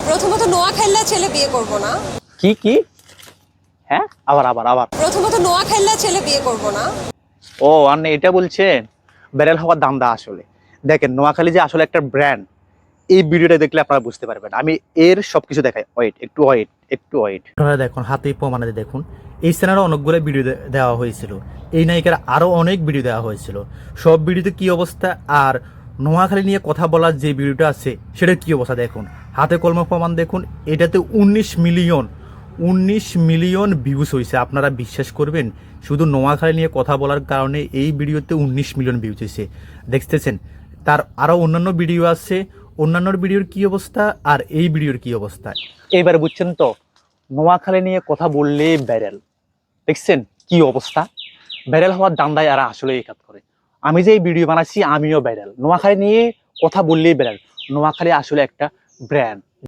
প্রথমত নোয়াখাইল্লা ছেলে বিয়ে করব না। কি কি? হ্যাঁ, আবার আবার আবার প্রথমত নোয়াখাইল্লা ছেলে বিয়ে করব না। ও আর এটা বলছেন ব্যারেল হওয়ার দামটা আসলে দেখেন নোয়াখালী যে আসলে একটা ব্র্যান্ড, এই ভিডিওটা দেখলে আপনারা বুঝতে পারবেন। আমি এর সবকিছু দেখাই। একটু ওয়েট। আপনারা দেখুন হাতেই প্রমাণে দেখুন, এই চ্যানেলে অনেকগুলো ভিডিও দেওয়া হয়েছিল, এই নায়িকার আরও অনেক ভিডিও দেওয়া হয়েছিল। সব ভিডিওতে কি অবস্থা আর নোয়াখালী নিয়ে কথা বলার যে ভিডিওটা আছে সেটার কি অবস্থা দেখুন, হাতে কলমে প্রমাণ দেখুন। এটাতে 19 মিলিয়ন ভিউজ হয়েছে। আপনারা বিশ্বাস করবেন, শুধু নোয়াখালী নিয়ে কথা বলার কারণে এই ভিডিওতে 19 মিলিয়ন ভিউজ হয়েছে। দেখতেছেন তার আরও অন্যান্য ভিডিও আছে, অন্যান্য ভিডিওর কি অবস্থা আর এই ভিডিওর কি অবস্থা। এইবার বুঝছেন তো, নোয়াখালী নিয়ে কথা বললেই ব্যারেল। দেখছেন কি অবস্থা? ব্যারেল হওয়ার দান্দায় এরা আসলে এই কাজ করে। আমি যে এই ভিডিও বানাচ্ছি আমিও ব্যারেল। নোয়াখালী নিয়ে কথা বললেই ব্যারেল। নোয়াখালী আসলে একটা ব্র্যান্ড।